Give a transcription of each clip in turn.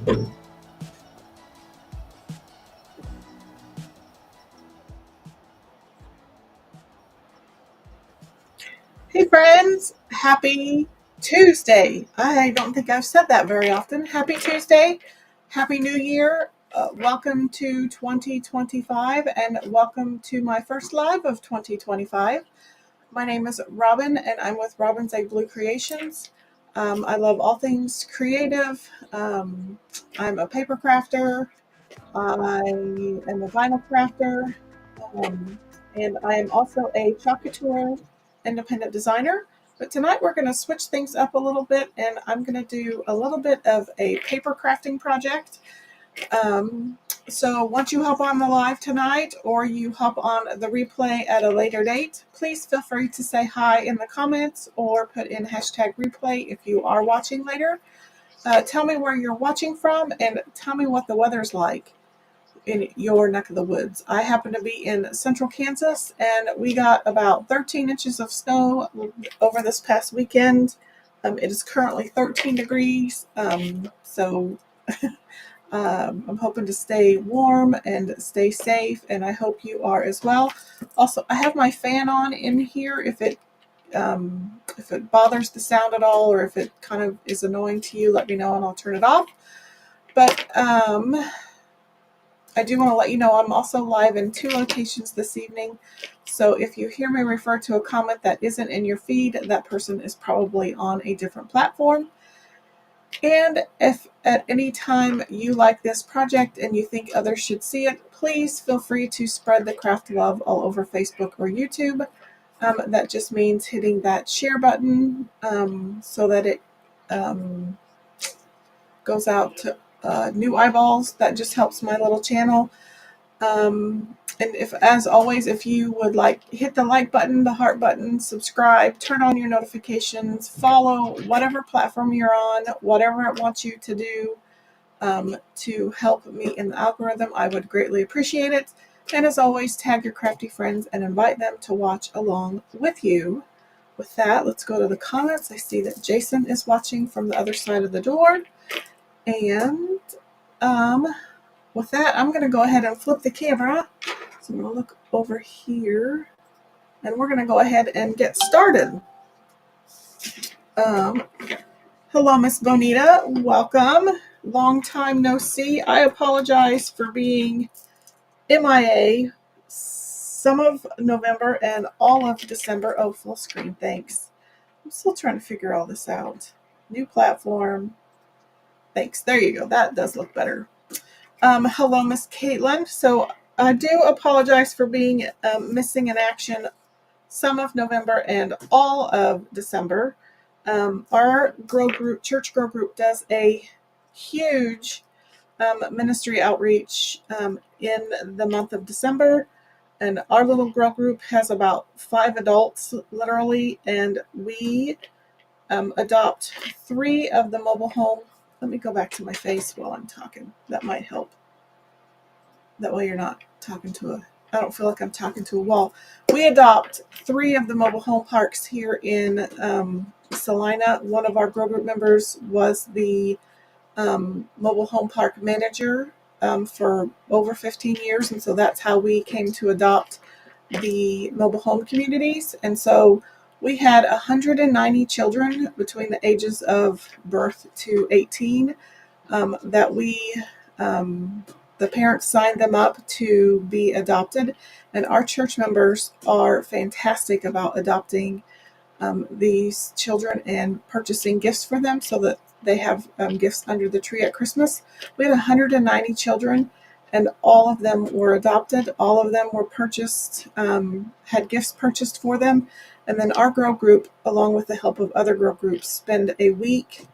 Hey friends, happy Tuesday. I don't think I've said that very often. Happy Tuesday, happy New Year. Welcome to 2025 and welcome to my first live of 2025. My name is Robin and I'm with Robin's Egg Blue Creations. I love all things creative. I'm a paper crafter. I am a vinyl crafter. Um, and I am also a chocolatier independent designer. But tonight we're going to switch things up a little bit, and I'm going to do a little bit of a paper crafting project. Um, so once you hop on the live tonight or you hop on the replay at a later date, please feel free to say hi in the comments or put in hashtag replay if you are watching later. Tell me where you're watching from and tell me what the weather's like in your neck of the woods. I happen to be in central Kansas and we got about 13 inches of snow over this past weekend. It is currently 13 degrees, so I'm hoping to stay warm and stay safe, and I hope you are as well. Also, I have my fan on in here. If it bothers the sound at all, or if it kind of is annoying to you, let me know and I'll turn it off. But I do want to let you know I'm also live in 2 locations this evening. So if you hear me refer to a comment that isn't in your feed, that person is probably on a different platform. And if at any time you like this project and you think others should see it, please feel free to spread the craft love all over Facebook or YouTube. That just means hitting that share button so that it goes out to new eyeballs. That just helps my little channel. And if, as always, if you would like, hit the like button, the heart button, subscribe, turn on your notifications, follow whatever platform you're on, whatever it wants you to do to help me in the algorithm. I would greatly appreciate it. And as always, tag your crafty friends and invite them to watch along with you. With that, let's go to the comments. I see that Jason is watching from the other side of the door. And with that, I'm going to go ahead and flip the camera. So I'm going to look over here. And we're going to go ahead and get started. Hello, Miss Bonita. Welcome. Long time no see. I apologize for being MIA some of November and all of December. Oh, full screen. Thanks. I'm still trying to figure all this out. New platform. Thanks. There you go. That does look better. Hello, Miss Caitlin. So I do apologize for being missing in action some of November and all of December. Our church grow group does a huge ministry outreach in the month of December. And our little grow group has about 5 adults, literally, and we adopt 3 of the mobile home. Let me go back to my face while I'm talking. That might help. That way you're not talking to I don't feel like I'm talking to a wall. We adopt 3 of the mobile home parks here in Salina. One of our grow group members was the mobile home park manager for over 15 years. And so that's how we came to adopt the mobile home communities. And so we had 190 children between the ages of birth to 18 that the parents signed them up to be adopted. And our church members are fantastic about adopting these children and purchasing gifts for them so that they have gifts under the tree at Christmas. We had 190 children, and all of them were adopted. All of them were purchased, had gifts purchased for them. And then our girl group, along with the help of other girl groups, spend a week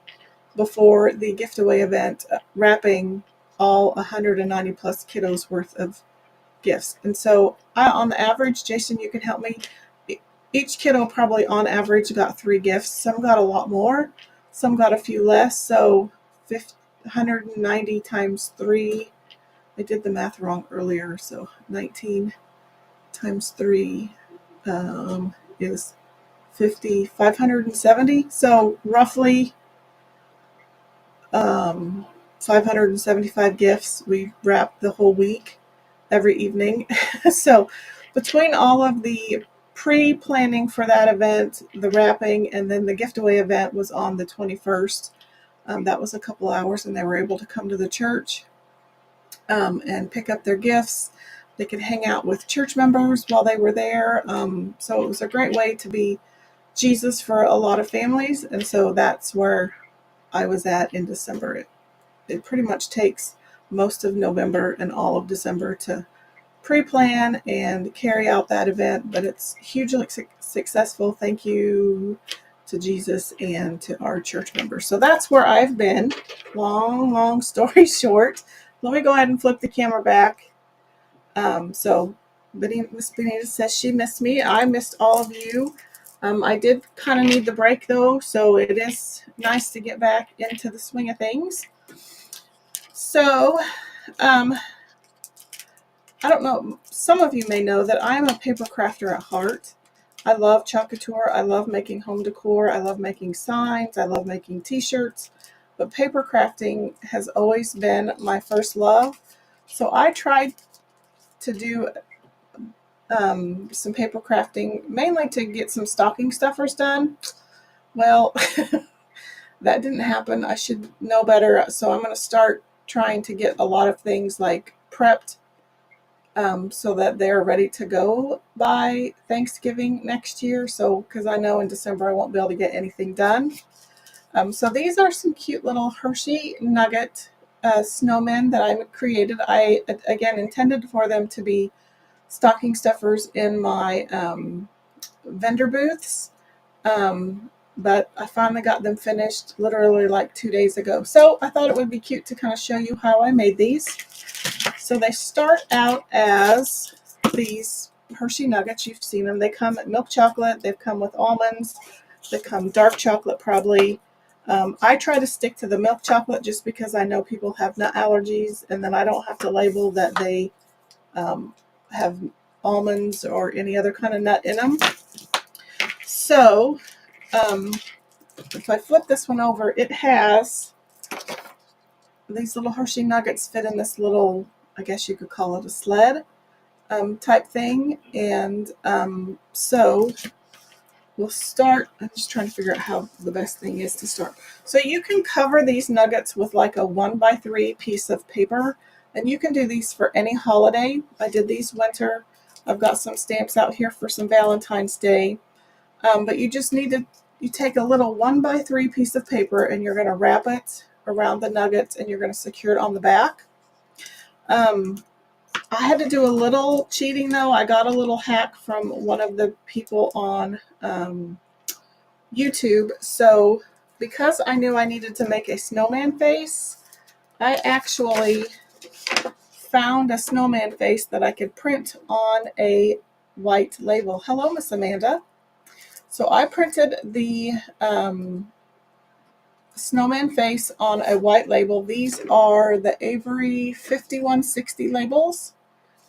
before the gift away event wrapping all 190 plus kiddos worth of gifts. And so on the average, Jason, you can help me, each kiddo probably on average got 3 gifts. Some got a lot more, some got a few less. So 190 times 3, I did the math wrong earlier, so 19 times 3 is 570. So roughly 575 gifts. We wrapped the whole week, every evening. So between all of the pre-planning for that event, the wrapping, and then the giveaway event was on the 21st. That was a couple hours, and they were able to come to the church and pick up their gifts. They could hang out with church members while they were there. So it was a great way to be Jesus for a lot of families. And so that's where I was at in December. It pretty much takes most of November and all of December to pre-plan and carry out that event, but it's hugely successful. Thank you to Jesus and to our church members. So that's where I've been. Long story short. Let me go ahead and flip the camera back. So Miss Benita says she missed me. I missed all of you. I did kind of need the break though, so it is nice to get back into the swing of things. So, I don't know, some of you may know that I'm a paper crafter at heart. I love chalk couture. I love making home decor. I love making signs. I love making t-shirts. But paper crafting has always been my first love. So I tried to do some paper crafting, mainly to get some stocking stuffers done. Well, that didn't happen. I should know better. So I'm going to start trying to get a lot of things like prepped so that they're ready to go by Thanksgiving next year. So, because I know in December I won't be able to get anything done. So these are some cute little Hershey Nugget snowmen that I created. I, again, intended for them to be stocking stuffers in my vendor booths. But I finally got them finished literally like 2 days ago. So I thought it would be cute to kind of show you how I made these. So they start out as these Hershey Nuggets. You've seen them. They come at milk chocolate. They've come with almonds. They come dark chocolate probably. I try to stick to the milk chocolate just because I know people have nut allergies, and then I don't have to label that they have almonds or any other kind of nut in them. So if I flip this one over, it has these little Hershey Nuggets fit in this little, I guess you could call it a sled type thing. And so we'll start. I'm just trying to figure out how the best thing is to start. So you can cover these nuggets with like a 1x3 piece of paper, and you can do these for any holiday. I did these winter. I've got some stamps out here for some Valentine's Day. But you just need to, you take a little 1x3 piece of paper and you're going to wrap it around the nuggets and you're going to secure it on the back. I had to do a little cheating though. I got a little hack from one of the people on YouTube. So because I knew I needed to make a snowman face, I actually found a snowman face that I could print on a white label. Hello, Miss Amanda. So I printed the snowman face on a white label. These are the Avery 5160 labels.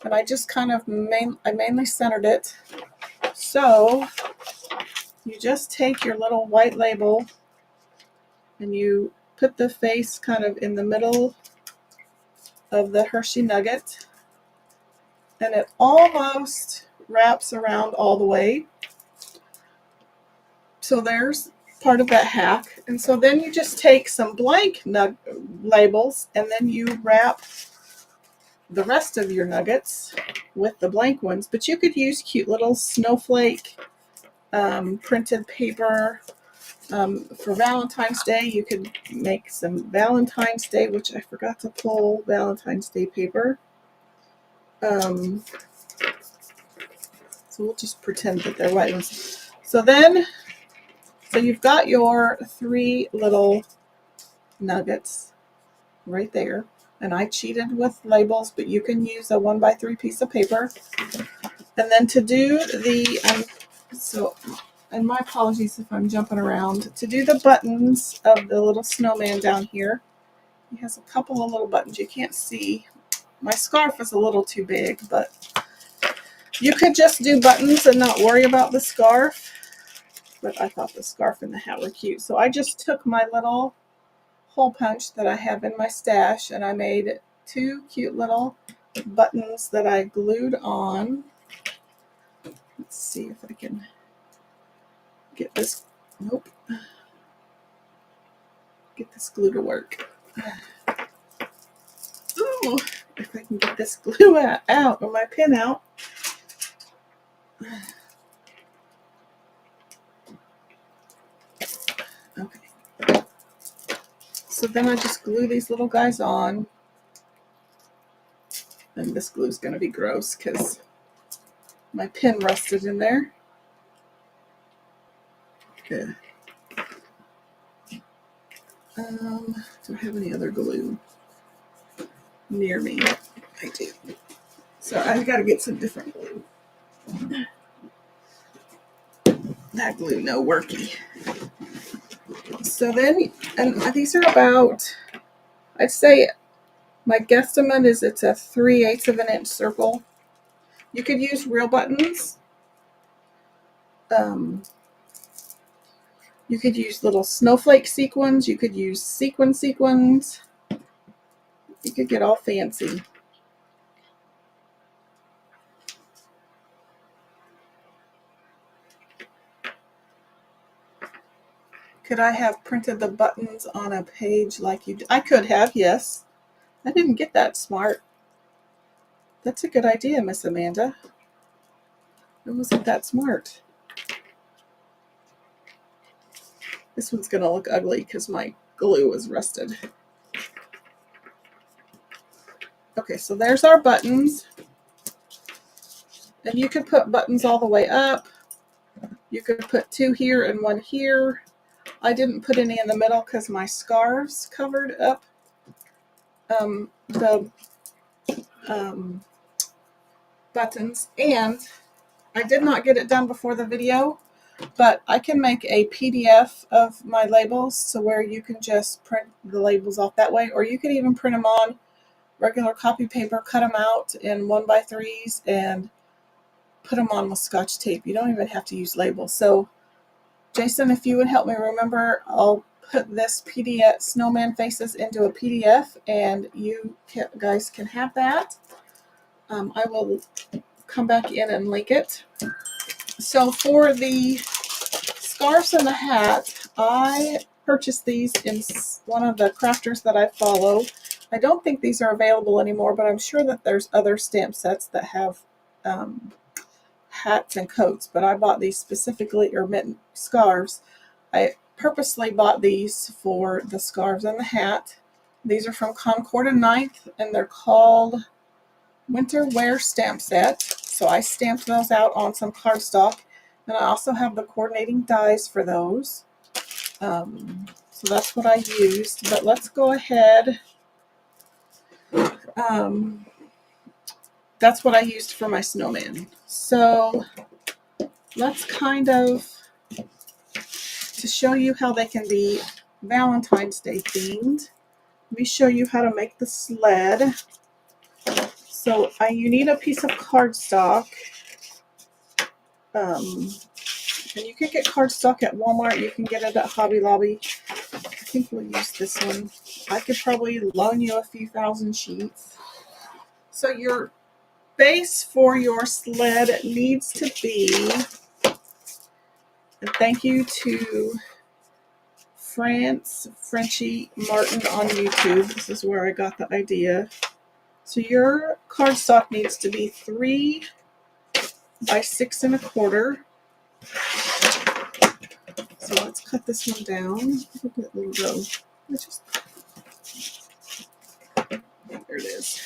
And I just kind of mainly centered it. So you just take your little white label and you put the face kind of in the middle of the Hershey Nugget. And it almost wraps around all the way. So there's part of that hack. And so then you just take some blank labels and then you wrap the rest of your nuggets with the blank ones. But you could use cute little snowflake printed paper. For Valentine's Day, you could make some Valentine's Day, which I forgot to pull Valentine's Day paper. So we'll just pretend that they're white ones. So you've got your 3 little nuggets right there. And I cheated with labels, but you can use a 1x3 piece of paper. And then to do the, and my apologies if I'm jumping around, to do the buttons of the little snowman down here, he has a couple of little buttons you can't see. My scarf is a little too big, but you could just do buttons and not worry about the scarf. But I thought the scarf and the hat were cute. So I just took my little hole punch that I have in my stash, and I made 2 cute little buttons that I glued on. Let's see if I can get this, nope, get this glue to work. Ooh, if I can get this glue out, or my pin out. Okay. So then I just glue these little guys on. And this glue is going to be gross because my pin rusted in there. Good. Do I have any other glue near me? I do. So I've got to get some different glue. That glue no worky. So then, and these are about, I'd say my guesstimate is it's a 3/8 of an inch circle. You could use real buttons. You could use little snowflake sequins. You could use sequins. You could get all fancy. Could I have printed the buttons on a page like you did? I could have, yes. I didn't get that smart. That's a good idea, Miss Amanda. It wasn't that smart. This one's going to look ugly because my glue is rusted. Okay, so there's our buttons. And you could put buttons all the way up. You could put 2 here and 1 here. I didn't put any in the middle because my scarves covered up the buttons. And I did not get it done before the video, but I can make a PDF of my labels so where you can just print the labels off that way, or you could even print them on regular copy paper, cut them out in 1x3s and put them on with Scotch tape. You don't even have to use labels. So Jason, if you would help me remember, I'll put this PDF snowman faces into a PDF and you guys can have that. I will come back in and link it. So for the scarves and the hat, I purchased these in one of the crafters that I follow. I don't think these are available anymore, but I'm sure that there's other stamp sets that have hats and coats, but I bought these specifically, or scarves. I purposely bought these for the scarves and the hat. These are from Concord and Ninth, and they're called Winter Wear Stamp Set. So I stamped those out on some cardstock, and I also have the coordinating dies for those. So that's what I used, but let's go ahead. That's what I used for my snowman. So let's kind of, to show you how they can be Valentine's Day themed, let me show you how to make the sled. So you need a piece of cardstock. And you can get cardstock at Walmart. You can get it at Hobby Lobby. I think we'll use this one. I could probably loan you a few thousand sheets. So your base for your sled needs to be, and thank you to Frenchie Martin on YouTube. This is where I got the idea. So your cardstock needs to be 3 by 6 1/4. So let's cut this one down. Look at that little row. There it is.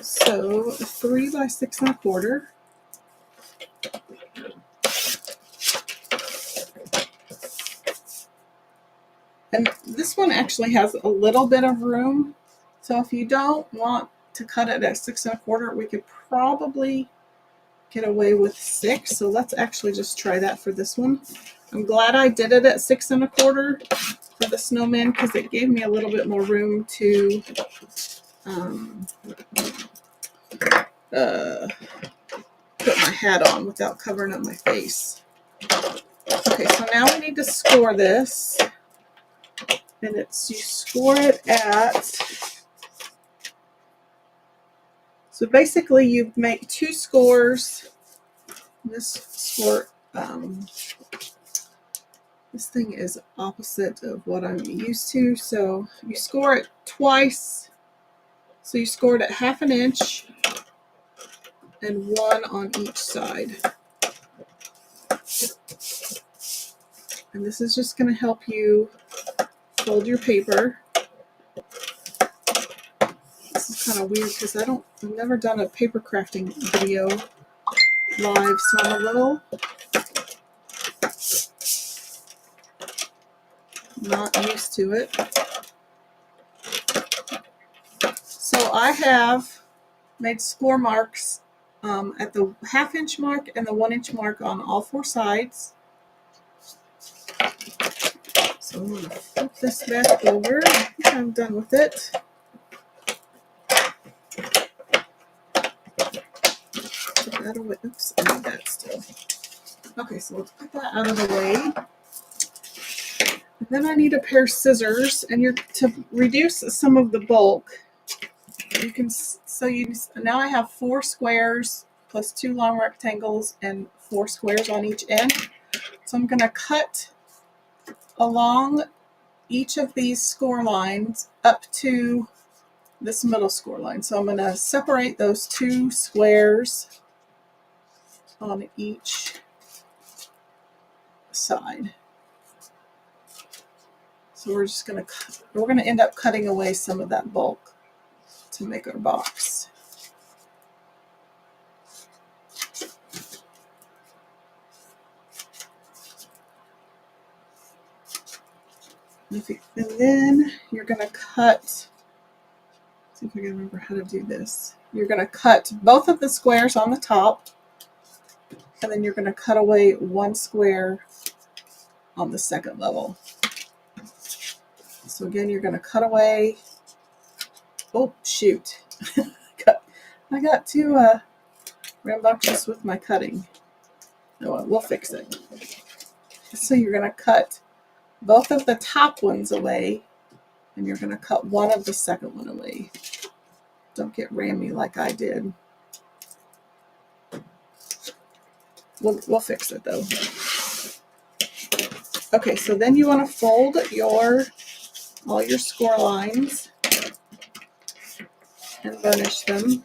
So 3 by 6 1/4. And this one actually has a little bit of room. So if you don't want to cut it at 6 1/4, we could probably get away with 6. So let's actually just try that for this one. I'm glad I did it at 6 1/4 for the snowman because it gave me a little bit more room to put my hat on without covering up my face. Okay, so now we need to score this. And it's, you score it at, so basically you make 2 scores. This score, this thing is opposite of what I'm used to. So you score it twice. So you scored at 1/2 inch and 1 on each side. And this is just going to help you fold your paper. This is kind of weird because I've never done a paper crafting video live, so I'm a little not used to it. So I have made score marks at the 1/2 inch mark and the 1 inch mark on all 4 sides. So I'm going to flip this back over. I think I'm done with it. Put that away. Oops, I need that still. Okay, so let's put that out of the way. And then I need a pair of scissors, and to reduce some of the bulk. You can now I have 4 squares plus 2 long rectangles and 4 squares on each end. So I'm going to cut along each of these score lines up to this middle score line. So I'm going to separate those 2 squares on each side. So we're going to end up cutting away some of that bulk to make our box. And then you're going to cut, see if I can remember how to do this. You're going to cut both of the squares on the top, and then you're going to cut away 1 square on the second level. So again, you're going to cut away, oh shoot, I got too rambunctious with my cutting. Oh, we'll fix it. So you're going to cut both of the top ones away, and you're going to cut one of the second one away. Don't get rammy like I did. We'll fix it though. Okay, so then you want to fold all your score lines and burnish them.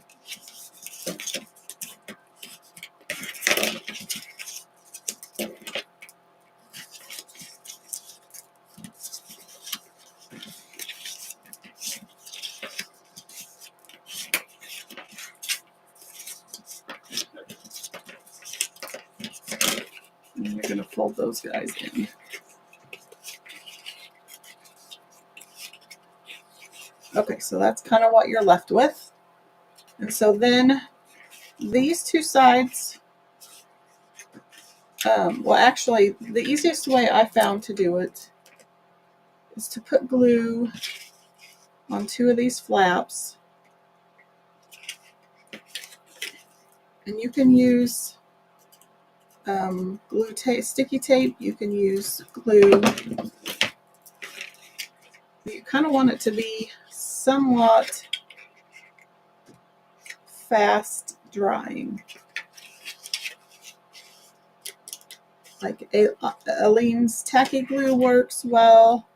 And you're going to fold those guys in. Okay, so that's kind of what you're left with. And so then these 2 sides, well actually the easiest way I found to do it is to put glue on 2 of these flaps. And you can use glue tape, sticky tape, you can use glue. You kind of want it to be somewhat fast drying. Like Aleene's tacky glue works well.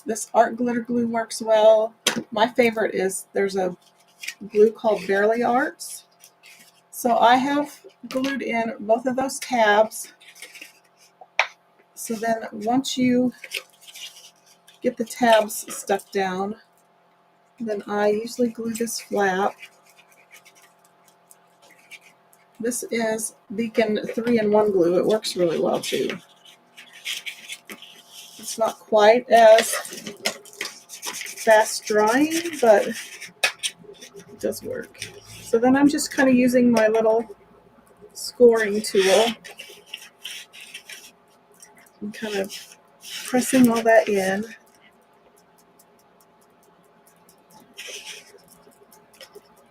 This art glitter glue works well. My favorite is, there's a glue called Barely Arts. So I have glued in both of those tabs. So then once you get the tabs stuck down, then I usually glue this flap. This is Beacon 3-in-1 glue. It works really well too. It's not quite as fast drying, but it does work. So then I'm just kind of using my little scoring tool and kind of pressing all that in.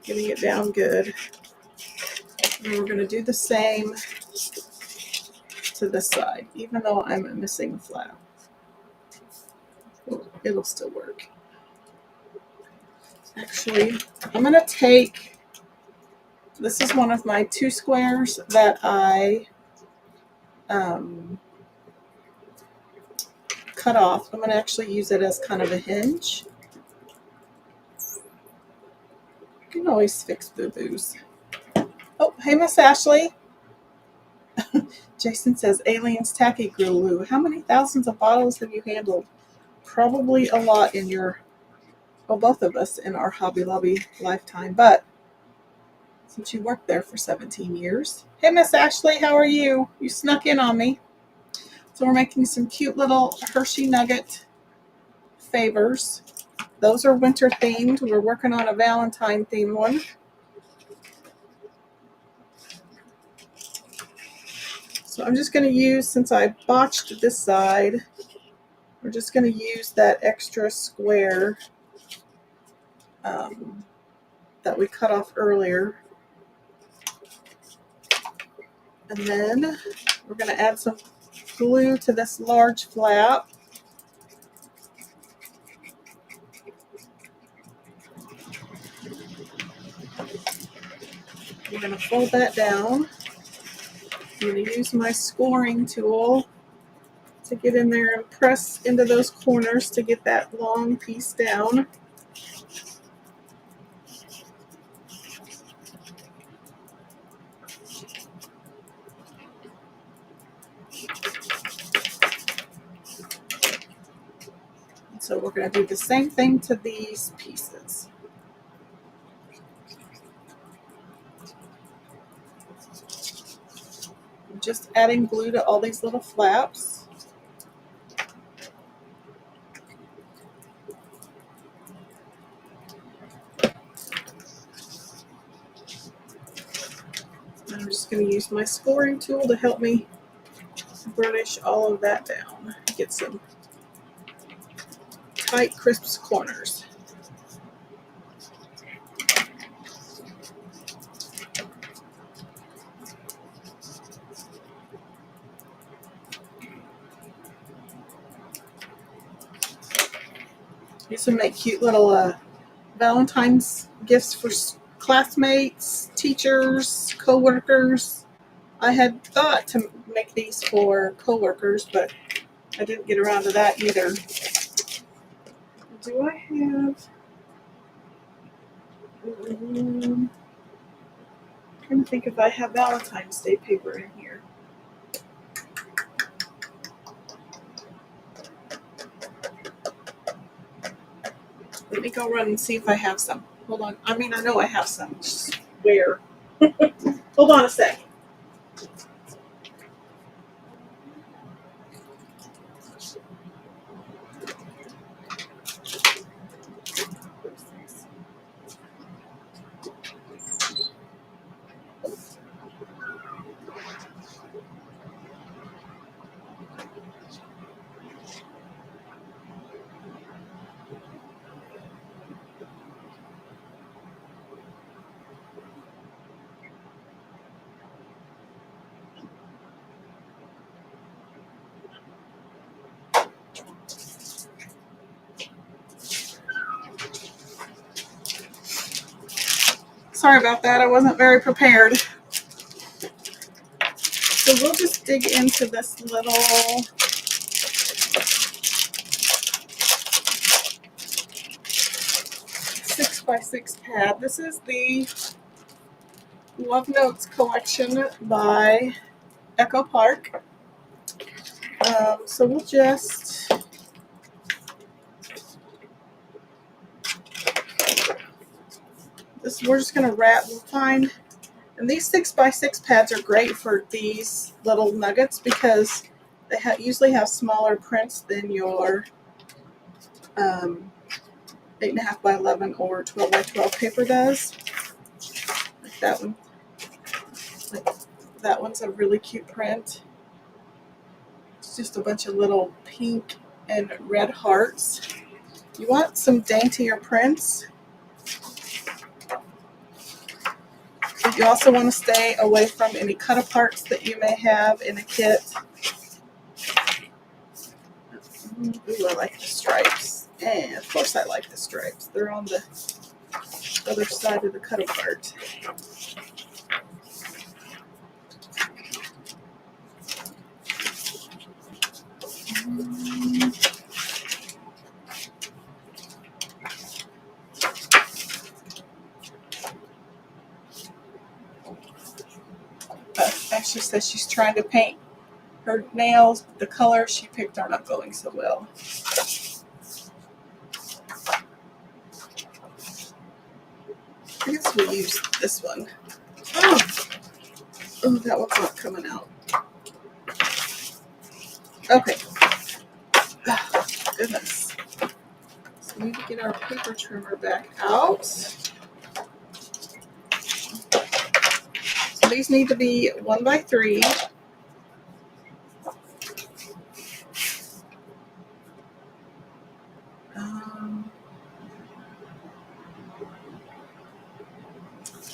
Getting it down good. And we're going to do the same to this side, even though I'm missing a flap. It'll still work. Actually, I'm going to take, this is one of my 2 squares that I cut off. I'm going to actually use it as kind of a hinge. You can always fix boo-boos. Oh, hey, Miss Ashley. Jason says, aliens tacky glue. How many thousands of bottles have you handled? Probably a lot in your, well, both of us in our Hobby Lobby lifetime, but since you worked there for 17 years. Hey, Miss Ashley, how are you? You snuck in on me. So we're making some cute little Hershey Nugget favors. Those are winter themed. We're working on a Valentine themed one. So I'm just going to use, since I botched this side, we're just going to use that extra square that we cut off earlier. And then we're going to add some glue to this large flap. I'm going to fold that down. I'm going to use my scoring tool to get in there and press into those corners to get that long piece down. So we're going to do the same thing to these pieces. I'm just adding glue to all these little flaps. I'm just going to use my scoring tool to help me burnish all of that down. Get some tight, crisp corners. These would make cute little Valentine's gifts for classmates, teachers, co-workers. I had thought to make these for co-workers, but I didn't get around to that either. Do I have... I'm trying to think if I have Valentine's Day paper in here. Let me go run and see if I have some. Hold on. I mean, I know I have some. Just where? Hold on a sec. Sorry about that. I wasn't very prepared. So we'll just dig into this little 6x6 pad. This is the Love Notes collection by Echo Park. So we'll just we're just going to wrap. We'll find, and these 6x6 pads are great for these little nuggets because they usually have smaller prints than your 8.5 by 11 or 12 by 12 paper does. Like that one. Like that one's a really cute print. It's just a bunch of little pink and red hearts. You want some daintier prints. You also want to stay away from any cut-aparts that you may have in a kit. Ooh, I like the stripes. And of course I like the stripes. They're on the other side of the cut apart. Ashley says she's trying to paint her nails, but the colors she picked are not going so well. I guess we'll use this one. Oh, that one's not coming out. Okay. Oh, goodness. So we need to get our paper trimmer back out. So these need to be 1 by 3.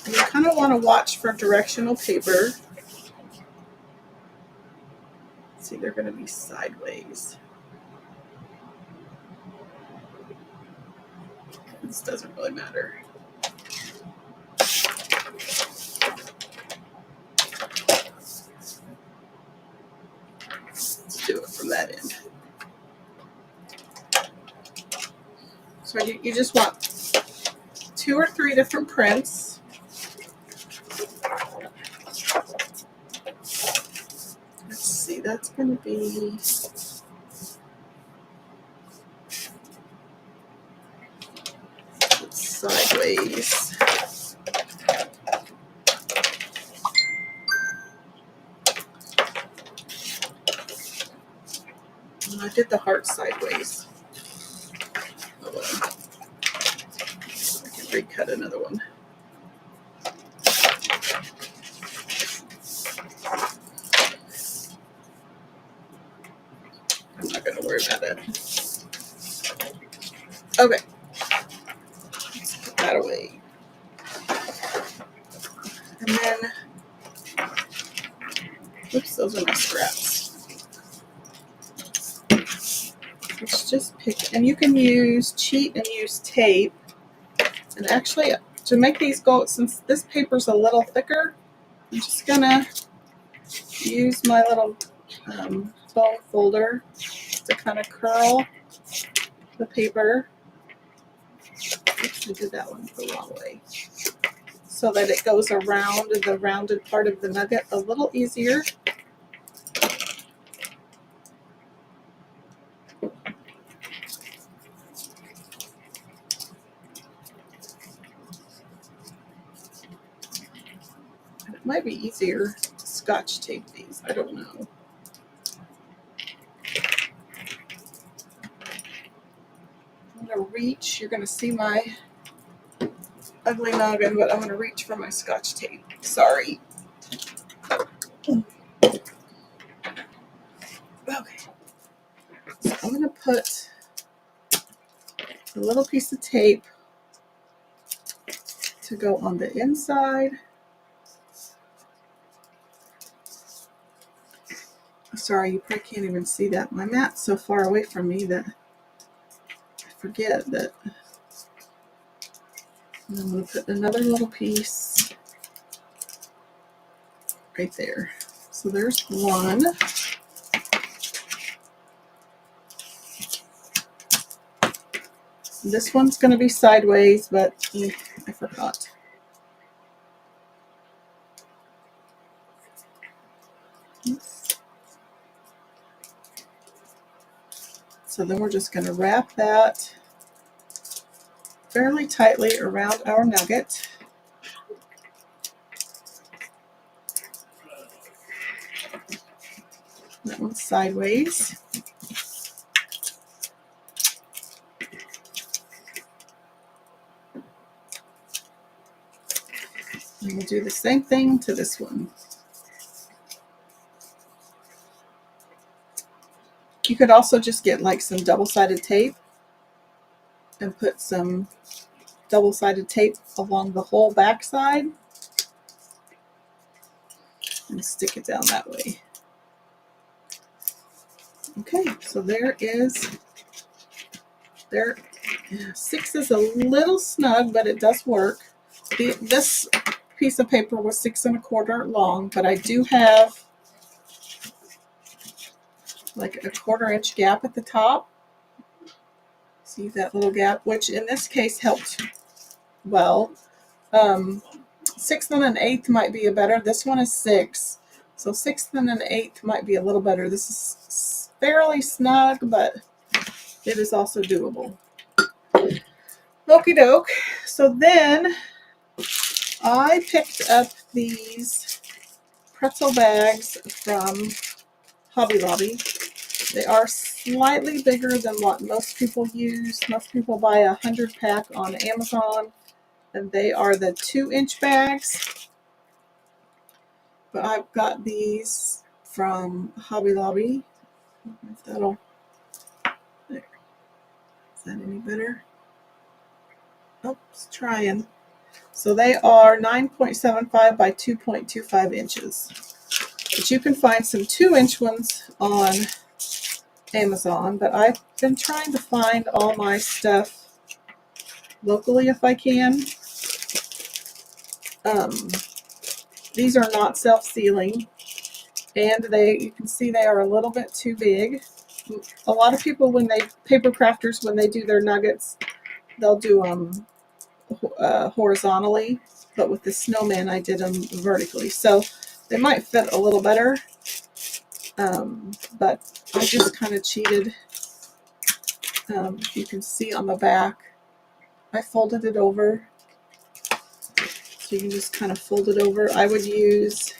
You kind of want to watch for directional paper. See, they're going to be sideways. This doesn't really matter. Let's do it from that end. So you just want 2 or 3 different prints. Let's see, that's going to be sideways. I did the heart sideways. Oh, well. I can recut another one. I'm not going to worry about it. Okay. Let's put that away. And then, oops, those are my scraps. Let's just pick, and you can cheat and use tape. And actually, to make these go, since this paper's a little thicker, I'm just gonna use my little bone folder to kind of curl the paper. Oops, I did that one the wrong way. So that it goes around the rounded part of the nugget a little easier. And it might be easier to Scotch tape these, I don't know. I'm gonna reach, you're gonna see my ugly noggin, but I'm gonna reach for my Scotch tape. Sorry. Okay. So I'm gonna put a little piece of tape to go on the inside. Sorry, you probably can't even see that. My mat's so far away from me that I forget that. And I'm going to put another little piece right there. So there's one. This one's going to be sideways, but I forgot. Oops. So then we're just going to wrap that fairly tightly around our nugget. That one's sideways. And we'll do the same thing to this one. You could also just get like some double-sided tape and put some double-sided tape along the whole back side and stick it down that way. Okay, so there. 6 is a little snug, but it does work. This piece of paper was 6 1/4 long, but I do have like a 1/4 inch gap at the top. See that little gap, which in this case helped well. 6 1/8 might be a better. This one is 6, so 6 1/8 might be a little better. This is fairly snug, but it is also doable. Okie doke. So then I picked up these pretzel bags from Hobby Lobby. They are slightly bigger than what most people use. Most people buy a 100-pack on Amazon, and they are the 2-inch bags. But I've got these from Hobby Lobby. If that'll, there. Is that any better? Oops, trying. So they are 9.75 by 2.25 inches. But you can find some 2-inch ones on Amazon, but I've been trying to find all my stuff locally if I can. These are not self-sealing, and you can see they are a little bit too big. A lot of people, paper crafters, when they do their nuggets, they'll do them horizontally, but with the snowman I did them vertically, so they might fit a little better, but I just kind of cheated. You can see on the back I folded it over, so you can just kind of fold it over. I would use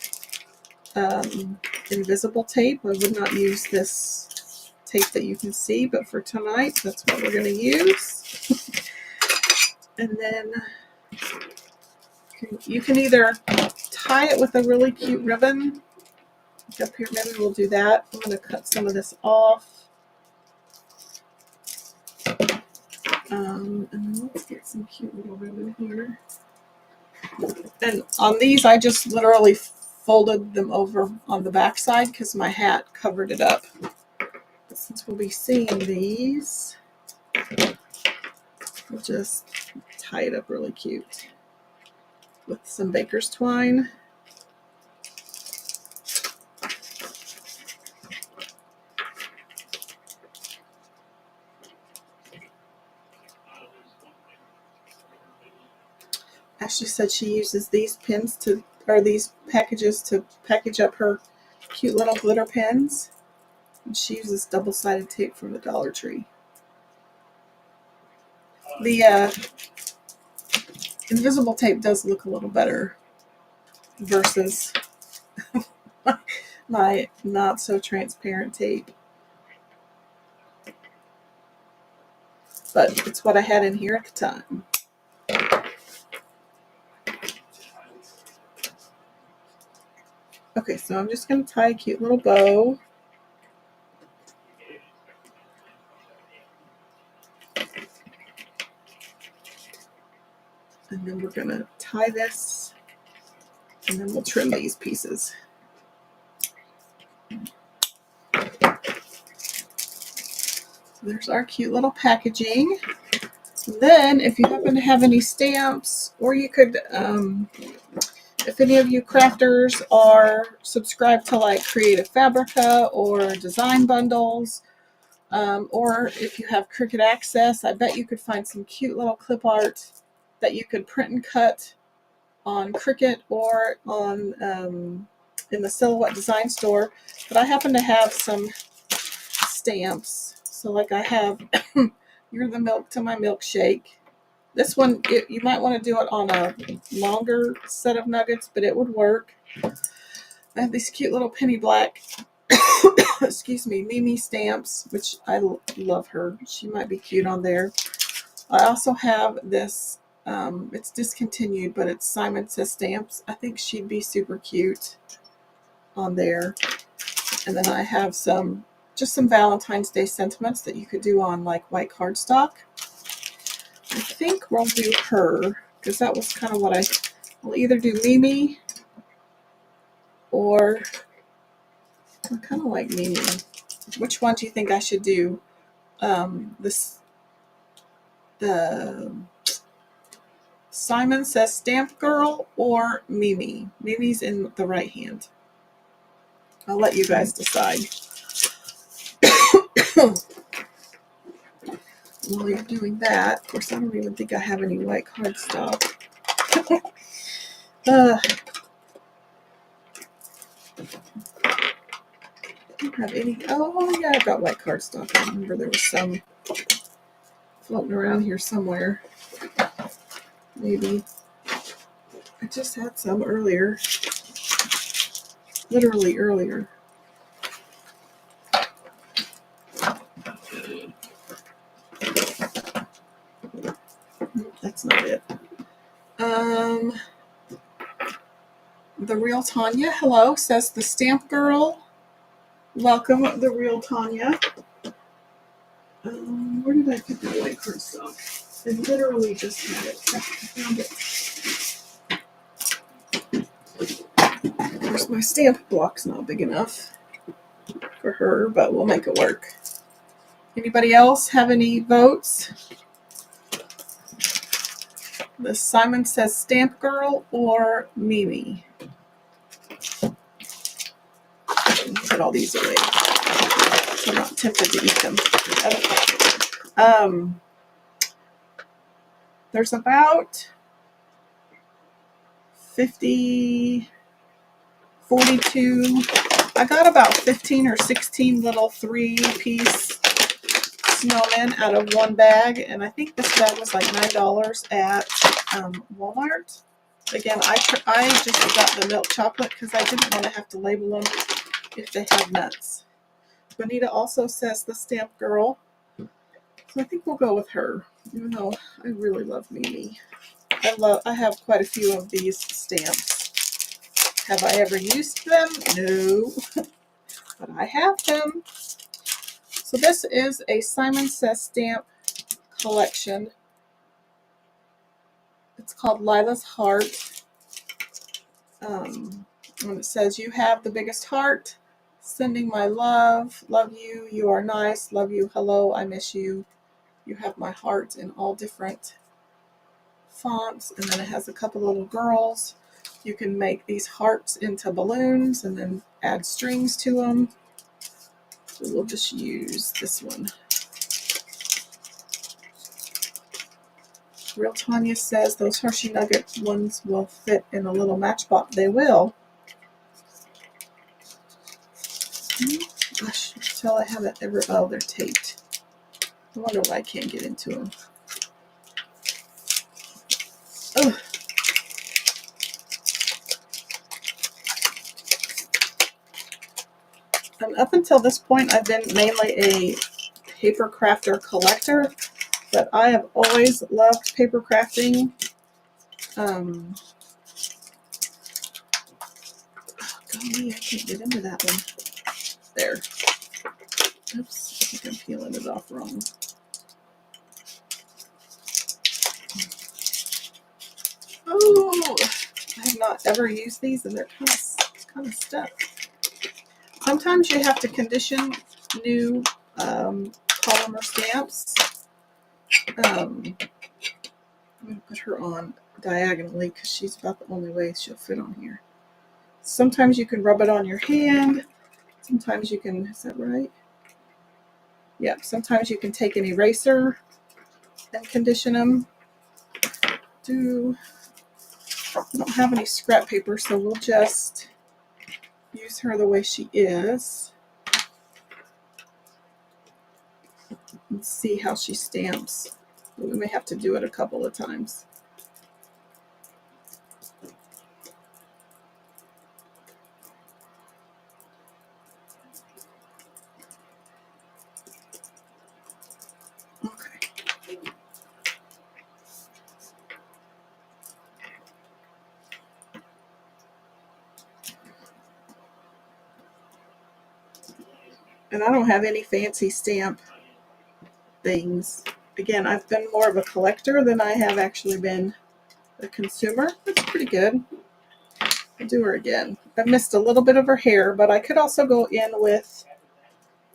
invisible tape. I would not use this tape that you can see, but for tonight that's what we're going to use. And then you can either tie it with a really cute ribbon. Up here, maybe we'll do that. I'm going to cut some of this off. And then let's get some cute little ribbon here. And on these, I just literally folded them over on the back side because my hat covered it up. But since we'll be seeing these, we'll just tie it up really cute with some baker's twine. Ashley said she uses these these packages to package up her cute little glitter pens. And she uses double-sided tape from the Dollar Tree. The invisible tape does look a little better versus my not so transparent tape. But it's what I had in here at the time. Okay, so I'm just going to tie a cute little bow. And then we're going to tie this, and then we'll trim these pieces. There's our cute little packaging. Then, if you happen to have any stamps, or you could, if any of you crafters are subscribed to like Creative Fabrica or Design Bundles, or if you have Cricut Access, I bet you could find some cute little clip art that you could print and cut on Cricut or on in the Silhouette Design Store. But I happen to have some stamps. So like I have You're the Milk to My Milkshake. This one, you might want to do it on a longer set of nuggets, but it would work. I have these cute little penny black, excuse me, Mimi stamps, which I love her. She might be cute on there. I also have this, it's discontinued, but it's Simon Says Stamps. I think she'd be super cute on there. And then I have just some Valentine's Day sentiments that you could do on like white cardstock. I think we'll do her, because that was kind of what I'll either do Mimi, or I kind of like Mimi. Which one do you think I should do? This the Simon Says Stamp Girl or Mimi? Mimi's in the right hand. I'll let you guys decide. While you're doing that, of course, I don't even think I have any white cardstock. I don't have any. Oh, yeah, I've got white cardstock. I remember there was some floating around here somewhere. Maybe. I just had some earlier. Literally earlier. That's not it. The Real Tanya, hello, says the Stamp Girl. Welcome, the Real Tanya. Where did I put that white cardstock? I literally just had it. I found it. Of course, my stamp block's not big enough for her, but we'll make it work. Anybody else have any votes? The Simon Says Stamp Girl or Mimi? Put all these away. I'm not tempted to eat them. There's about 50, 42. I got about 15 or 16 little 3-piece snowmen out of one bag, and I think this bag was like $9 at Walmart. Again, I just got the milk chocolate because I didn't want to have to label them if they have nuts. Bonita also says the Stamp Girl, so I think we'll go with her, even though I really love Mimi. I have quite a few of these stamps. Have I ever used them? No, but I have them. So this is a Simon Says Stamp collection. It's called Lila's Heart. And it says, you have the biggest heart. Sending my love. Love you. You are nice. Love you. Hello. I miss you. You have my heart in all different fonts. And then it has a couple little girls. You can make these hearts into balloons and then add strings to them. So we'll just use this one. Real Tanya says those Hershey Nugget ones will fit in a little matchbox. They will. Gosh, until I haven't ever. Oh, they're taped. I wonder why I can't get into them. Ugh. And up until this point, I've been mainly a paper crafter collector, but I have always loved paper crafting. Oh, golly, I can't get into that one. There. Oops, I think I'm peeling it off wrong. Oh, I have not ever used these, and they're kind of stuck. Sometimes you have to condition new polymer stamps. I'm going to put her on diagonally because she's about the only way she'll fit on here. Sometimes you can rub it on your hand. Sometimes you can, is that right? Yeah, sometimes you can take an eraser and condition them. I don't have any scrap paper, so we'll just use her the way she is and see how she stamps. We may have to do it a couple of times. Okay. And I don't have any fancy stamp things. Again, I've been more of a collector than I have actually been a consumer. That's pretty good. I'll do her again. I missed a little bit of her hair, but I could also go in with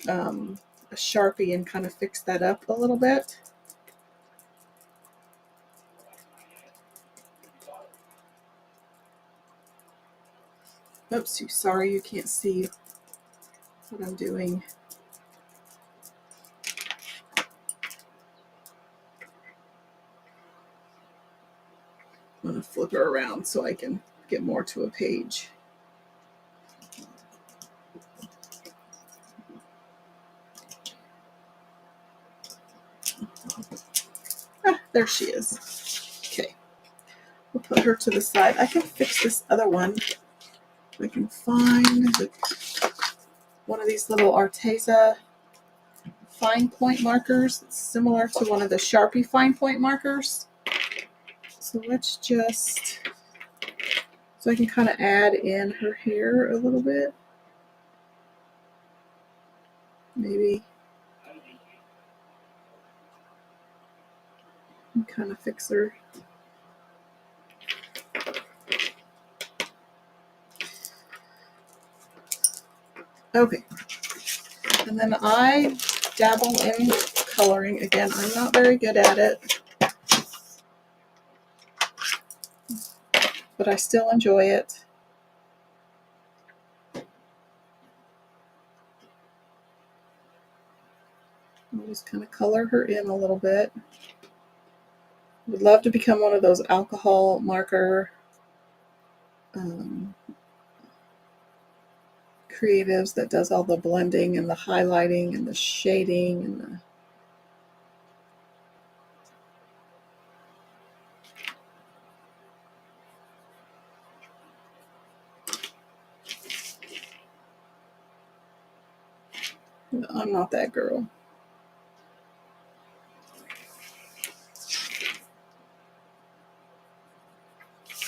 a Sharpie and kind of fix that up a little bit. Oops, sorry you can't see what I'm doing. I'm going to flip her around so I can get more to a page. Ah, there she is. Okay. We'll put her to the side. I can fix this other one. I can find one of these little Arteza fine point markers. It's similar to one of the Sharpie fine point markers. So let's just, so I can kind of add in her hair a little bit. Maybe kind of fix her. Okay. And then I dabble in coloring. Again, I'm not very good at it, but I still enjoy it. I'll just kind of color her in a little bit. Would love to become one of those alcohol marker creatives that does all the blending and the highlighting and the shading and the I'm not that girl.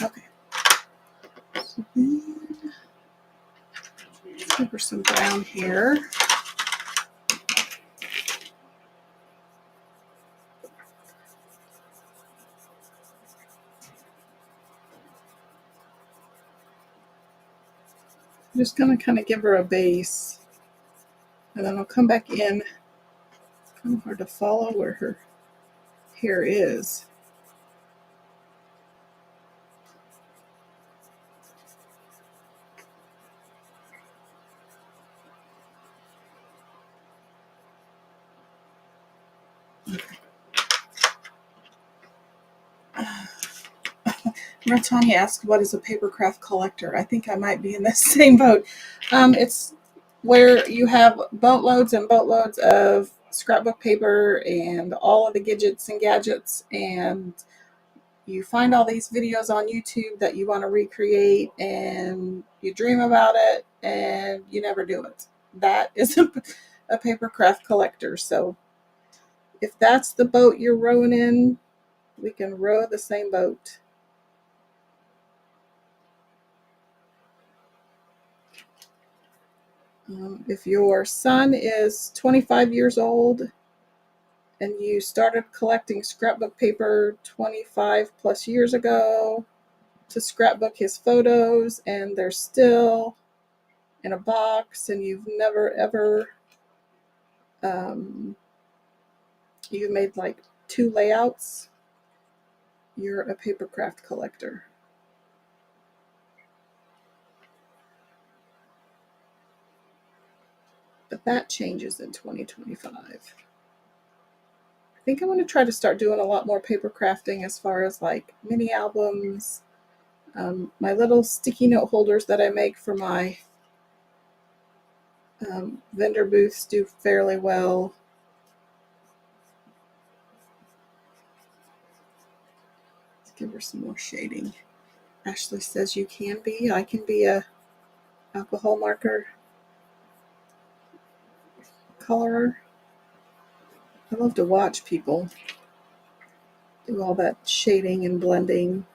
Okay. So then, give her some brown hair. I'm just going to kind of give her a base. And then I'll come back in. Kind of hard to follow where her hair is. Tanya asked, what is a papercraft collector? I think I might be in the same boat. It's where you have boatloads and boatloads of scrapbook paper and all of the gadgets and gadgets, and you find all these videos on YouTube that you want to recreate, and you dream about it, and you never do it. That is a papercraft collector. So if that's the boat you're rowing in, we can row the same boat. If your son is 25 years old and you started collecting scrapbook paper 25 plus years ago to scrapbook his photos, and they're still in a box, and you've never ever, you've made like 2 layouts, you're a papercraft collector. But that changes in 2025. I think I'm going to try to start doing a lot more paper crafting as far as like mini albums, my little sticky note holders that I make for my vendor booths do fairly well. Let's give her some more shading. Ashley says you can be. I can be a alcohol marker colorer. I love to watch people do all that shading and blending.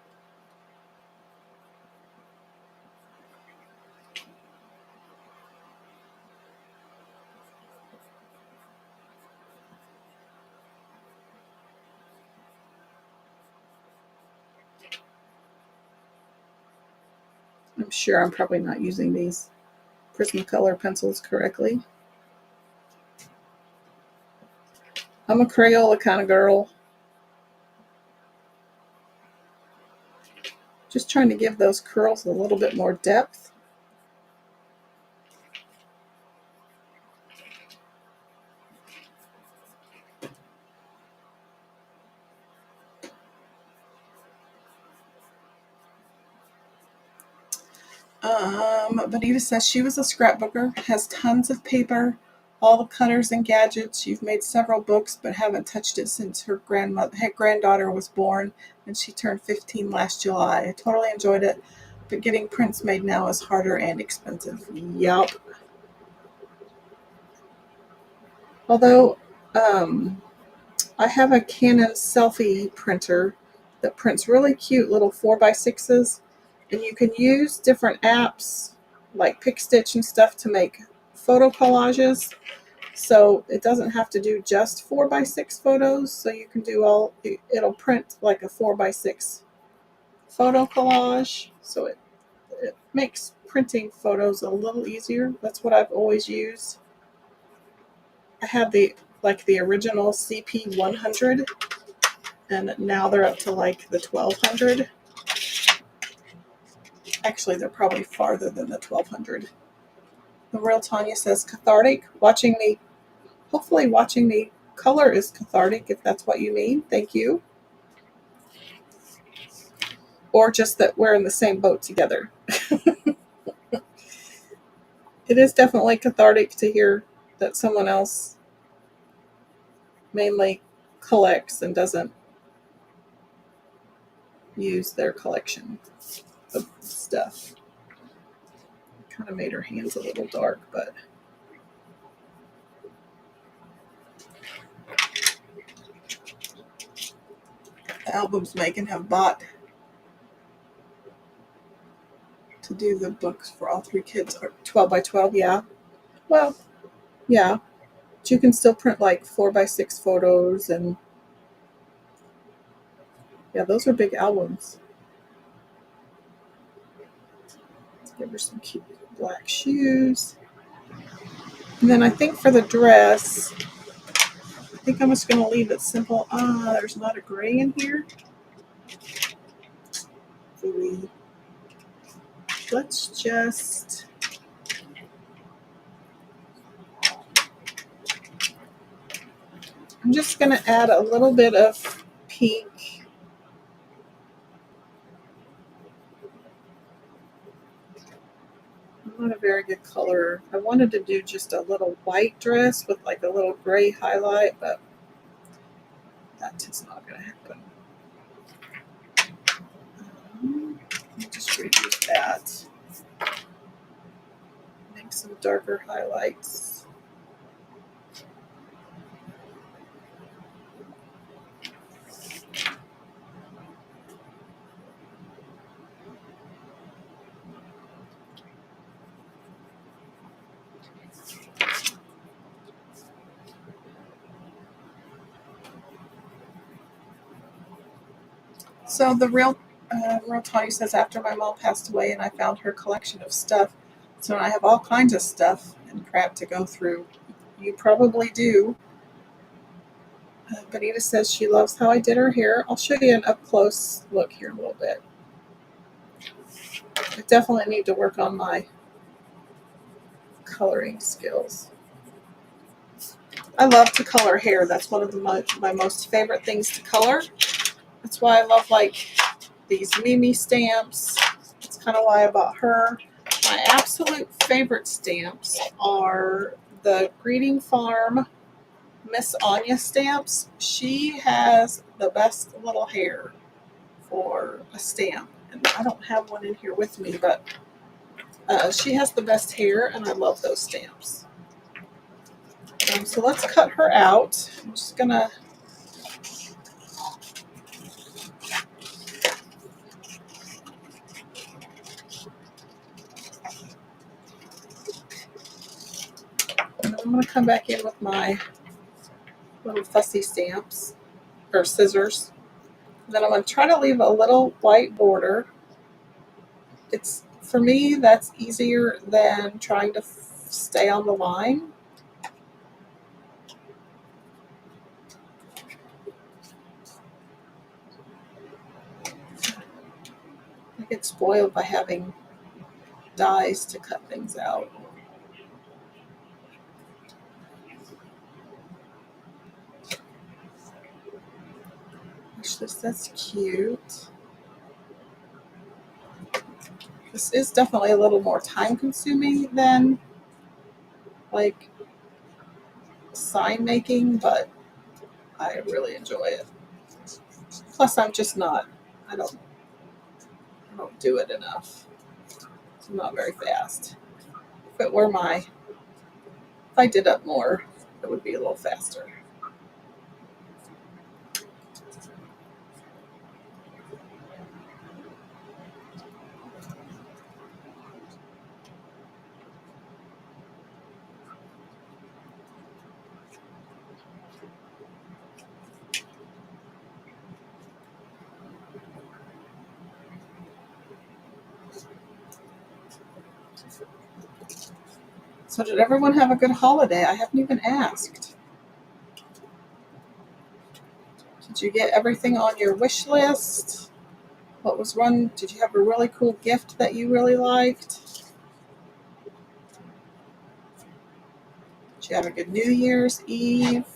I'm sure I'm probably not using these Prismacolor pencils correctly. I'm a Crayola kind of girl. Just trying to give those curls a little bit more depth. Bonita says she was a scrapbooker, has tons of paper, all the cutters and gadgets. You've made several books, but haven't touched it since her granddaughter was born, and she turned 15 last July. I totally enjoyed it, but getting prints made now is harder and expensive. Yup. Although, I have a Canon selfie printer that prints really cute little 4x6s, and you can use different apps like PicStitch and stuff to make photo collages. So it doesn't have to do just 4x6 photos. So you can do it'll print like a 4x6 photo collage. So it makes printing photos a little easier. That's what I've always used. I had the original CP100, and now they're up to like the 1200. Actually, they're probably farther than the 1200. The real Tanya says cathartic. Hopefully watching me color is cathartic, if that's what you mean. Thank you. Or just that we're in the same boat together. It is definitely cathartic to hear that someone else mainly collects and doesn't use their collection of stuff. Kind of made her hands a little dark, but the albums Megan have bought to do the books for all three kids are 12 by 12. Yeah. Well, yeah. But you can still print like 4x6 photos, and yeah, those are big albums. Let's give her some cute black shoes. And then I think for the dress, I think I'm just going to leave it simple. There's not a gray in here. Let's just... I'm just going to add a little bit of pink. I'm not a very good color. I wanted to do just a little white dress with like a little gray highlight, but that is not going to happen. I'll just redo that. Make some darker highlights. So the real Tony says, after my mom passed away and I found her collection of stuff, so I have all kinds of stuff and crap to go through. You probably do. Benita says she loves how I did her hair. I'll show you an up close look here in a little bit. I definitely need to work on my coloring skills. I love to color hair. That's one of my most favorite things to color. That's why I love like these Mimi stamps. That's kind of why I bought her. My absolute favorite stamps are the Greeting Farm Miss Anya stamps. She has the best little hair for a stamp. And I don't have one in here with me, but she has the best hair, and I love those stamps. So let's cut her out. I'm just going to... I'm going to come back in with my little fussy stamps, or scissors. Then I'm going to try to leave a little white border. For me, that's easier than trying to stay on the line. get spoiled by having dies to cut things out. Gosh, that's cute. This is definitely a little more time consuming than like sign making, but I really enjoy it. Plus, I'm just not. I don't. I don't do it enough. I'm not very fast. If it were my, if I did it more, it would be a little faster. So, did everyone have a good holiday? I haven't even asked. Did you get everything on your wish list? What was one? Did you have a really cool gift that you really liked? Did you have a good New Year's Eve?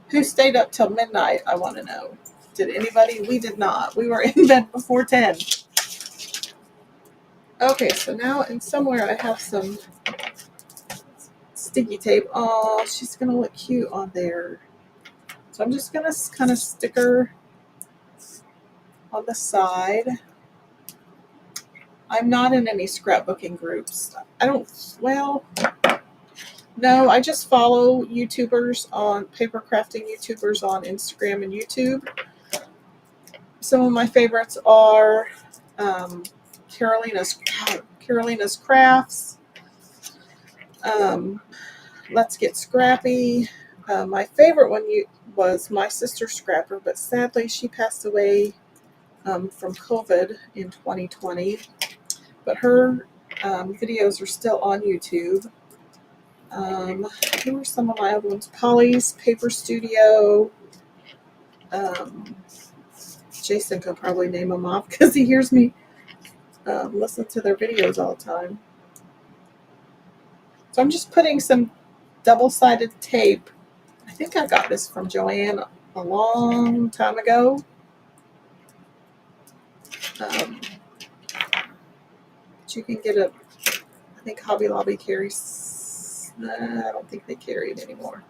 Who stayed up till midnight? I want to know. Did anybody? We did not. We were in bed before 10. Okay, so now in somewhere I have some sticky tape. Oh, she's going to look cute on there. So I'm just going to kind of stick her on the side. I'm not in any scrapbooking groups. I don't, well, no, I just follow YouTubers on, paper crafting YouTubers on Instagram and YouTube. Some of my favorites are Carolina's Crafts, Let's Get Scrappy. My favorite one was My Sister Scrapper, but sadly she passed away from COVID in 2020. But her videos are still on YouTube. Who are some of my other ones? Polly's Paper Studio. Jason could probably name them off because he hears me listen to their videos all the time. So I'm just putting some double-sided tape. I think I got this from Joanne a long time ago. But you can get it. I think Hobby Lobby carries. I don't think they carry it anymore.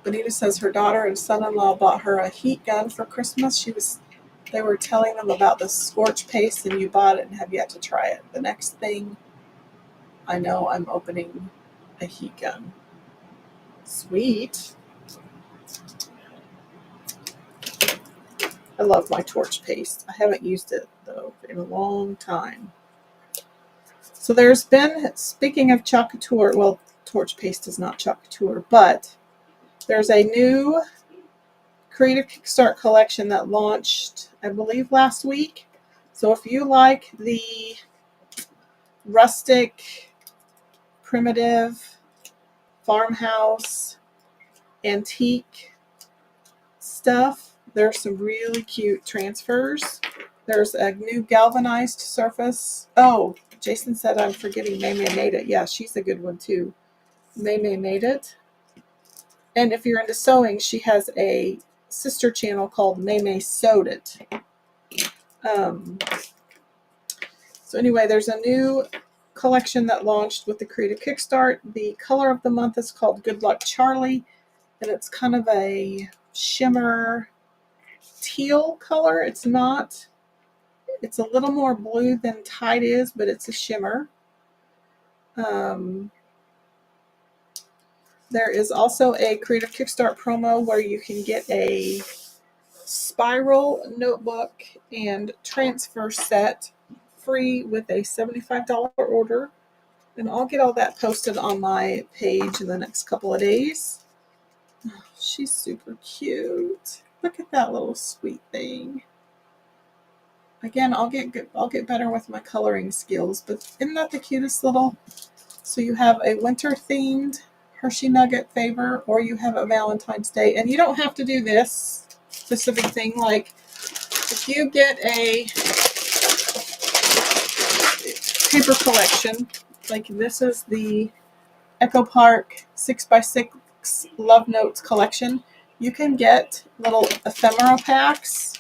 Bonita says her daughter and son-in-law bought her a heat gun for Christmas. They were telling them about the scorch paste, and you bought it and have yet to try it. The next thing I know, I'm opening a heat gun. Sweet. I love my torch paste. I haven't used it, though, in a long time. So there's been, speaking of Choc Couture, well, torch paste is not Choc Couture, but there's a new Creative Kickstart collection that launched, I believe, last week. So if you like the rustic, primitive, farmhouse, antique stuff, there's some really cute transfers. There's a new galvanized surface. Oh, Jason said I'm forgetting May Made It. Yeah, she's a good one too. May Made It. And if you're into sewing, she has a sister channel called May Sewed It. So anyway, there's a new collection that launched with the Creative Kickstart. The color of the month is called Good Luck Charlie, and it's kind of a shimmer teal color. It's a little more blue than Tide is, but it's a shimmer. There is also a Creative Kickstart promo where you can get a spiral notebook and transfer set free with a $75 order. And I'll get all that posted on my page in the next couple of days. Oh, she's super cute. Look at that little sweet thing. Again, I'll get better with my coloring skills, but isn't that the cutest little So you have a winter themed Hershey Nugget flavor, or you have a Valentine's Day. And you don't have to do this specific thing. Like if you get a paper collection, like this is the Echo Park 6x6 Love Notes collection, you can get little ephemera packs,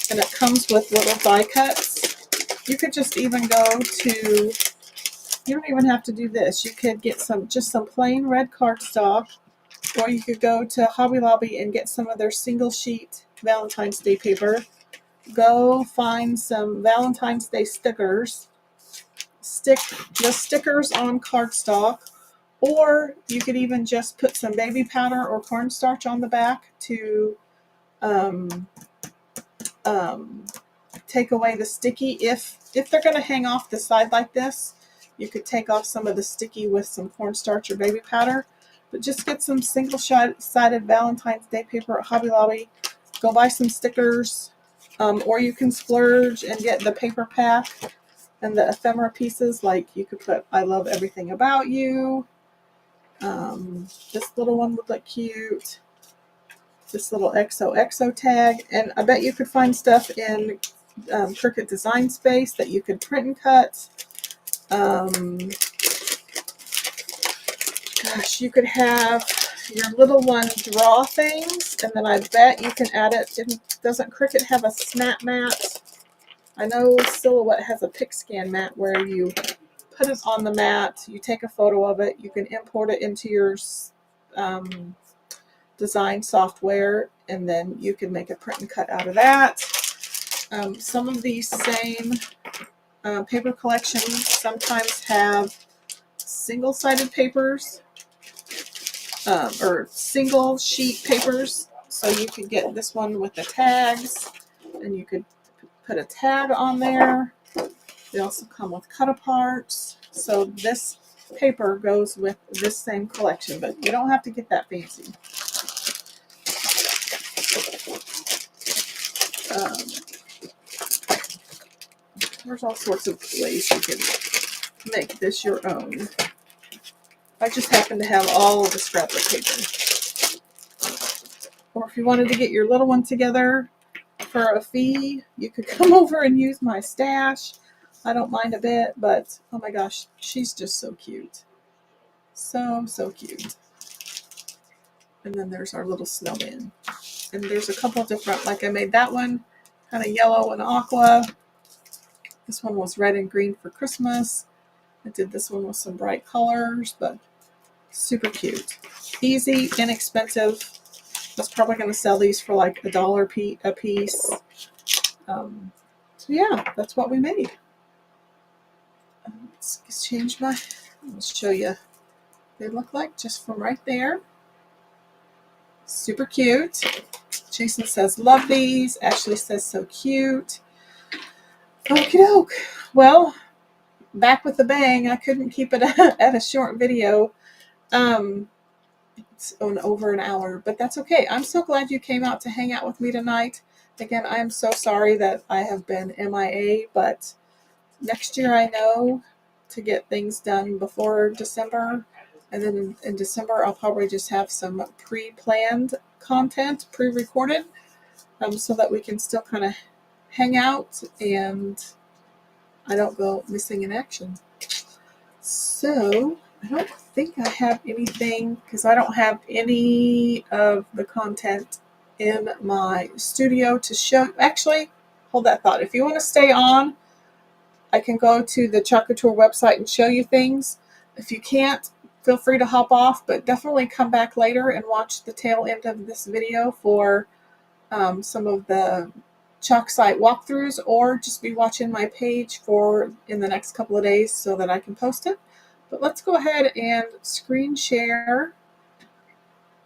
and it comes with little die cuts. You could just even go to, you don't even have to do this. You could get just some plain red cardstock, or you could go to Hobby Lobby and get some of their single sheet Valentine's Day paper. Go find some Valentine's Day stickers. Stick the stickers on cardstock, or you could even just put some baby powder or cornstarch on the back to take away the sticky. If they're going to hang off the side like this, you could take off some of the sticky with some cornstarch or baby powder. But just get some single-sided Valentine's Day paper at Hobby Lobby. Go buy some stickers, or you can splurge and get the paper pack and the ephemera pieces. Like you could put "I love everything about you." This little one would look cute. This little XOXO tag, and I bet you could find stuff in Cricut Design Space that you could print and cut. Gosh, you could have your little one draw things, and then I bet you can add it. Doesn't Cricut have a snap mat? I know Silhouette has a picscan mat where you put it on the mat, you take a photo of it, you can import it into your design software, and then you can make a print and cut out of that. Some of these same paper collections sometimes have single-sided papers or single sheet papers. So you could get this one with the tags, and you could put a tag on there. They also come with cut aparts. So this paper goes with this same collection, but you don't have to get that fancy. There's all sorts of ways you can make this your own. I just happen to have all of the scrapbook paper. Or if you wanted to get your little one together for a fee, you could come over and use my stash. I don't mind a bit, but oh my gosh, she's just so cute. So cute. And then there's our little snowman. And there's a couple different, like I made that one kind of yellow and aqua. This one was red and green for Christmas. I did this one with some bright colors, but super cute. Easy, inexpensive. I was probably going to sell these for like $1 a piece. So yeah, that's what we made. Let's change my, I'll show you what they look like just from right there. Super cute. Jason says, love these. Ashley says, so cute. Okie doke. Well, back with a bang. I couldn't keep it at a short video. It's over an hour, but that's okay. I'm so glad you came out to hang out with me tonight. Again, I am so sorry that I have been MIA, but next year I know to get things done before December. And then in December, I'll probably just have some pre-planned content, pre-recorded, so that we can still kind of hang out and I don't go missing in action. So I don't think I have anything, because I don't have any of the content in my studio to show. Actually, hold that thought. If you want to stay on, I can go to the Chocolate Tour website and show you things. If you can't, feel free to hop off, but definitely come back later and watch the tail end of this video for some of the chalk site walkthroughs, or just be watching my page for in the next couple of days so that I can post it. But let's go ahead and screen share,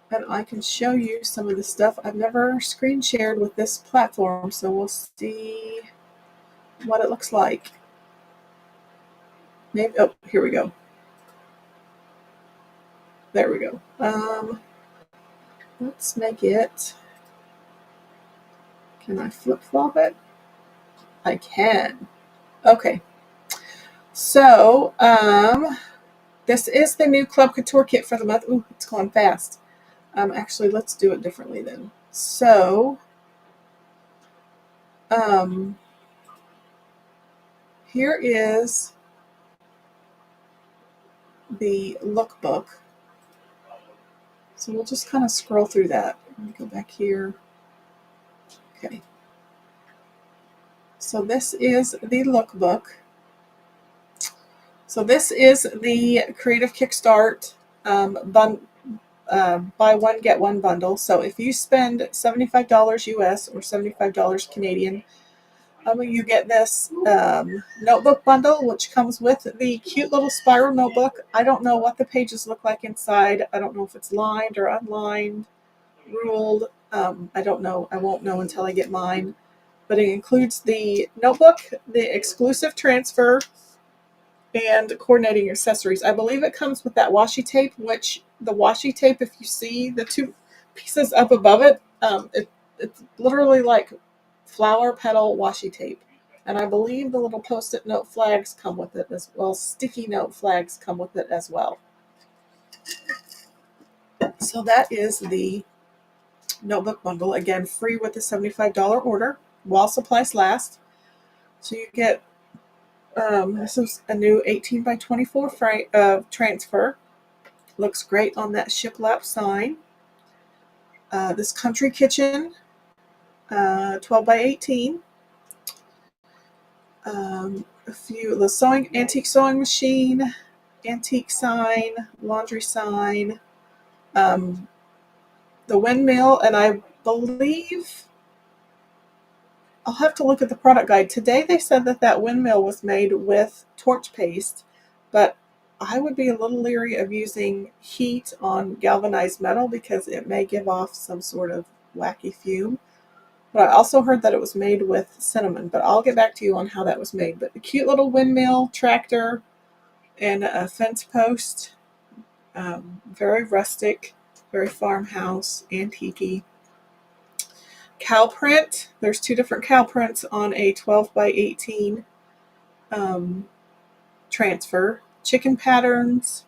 and I can show you some of the stuff. I've never screen shared with this platform, so we'll see what it looks like. Maybe, oh, here we go. There we go. Let's make it. Can I flip-flop it? I can. Okay. So, This is the new Club Couture kit for the month. Ooh, it's going fast. Actually, let's do it differently then. So, here is the lookbook. So we'll just kind of scroll through that. Let me go back here. Okay. So this is the lookbook. So this is the Creative Kickstart buy one get one bundle. So if you spend $75 US or $75 Canadian, you get this notebook bundle, which comes with the cute little spiral notebook. I don't know what the pages look like inside. I don't know if it's lined or unlined, ruled. I don't know. I won't know until I get mine. But it includes the notebook, the exclusive transfer, and coordinating accessories. I believe it comes with that washi tape, which the washi tape, if you see the two pieces up above it, it's literally like flower petal washi tape. And I believe the little post-it note flags come with it as well. Sticky note flags come with it as well. So that is the notebook bundle. Again, free with the $75 order while supplies last. So you get, this is a new 18 by 24 transfer. Looks great on that shiplap sign. This country kitchen, 12 by 18. The antique sewing machine, antique sign, laundry sign, the windmill, and I believe I'll have to look at the product guide. Today they said that windmill was made with torch paste, but I would be a little leery of using heat on galvanized metal because it may give off some sort of wacky fume. But I also heard that it was made with cinnamon, but I'll get back to you on how that was made. But the cute little windmill, tractor, and a fence post, very rustic, very farmhouse, antique-y. Cow print. There's two different cow prints on a 12 by 18 transfer. Chicken patterns.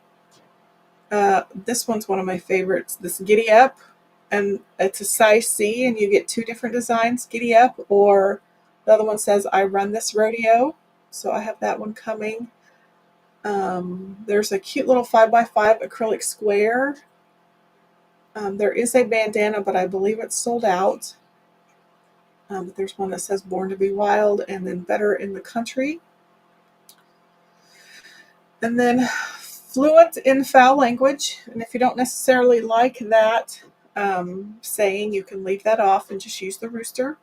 This one's one of my favorites. This Giddy Up, and it's a size C, and you get two different designs, Giddy Up, or the other one says I run this rodeo. So I have that one coming. There's a cute little 5x5 acrylic square. There is a bandana, but I believe it's sold out. But there's one that says Born to be Wild, and then Better in the Country. And then Fluent in Foul Language. And if you don't necessarily like that saying, you can leave that off and just use the rooster.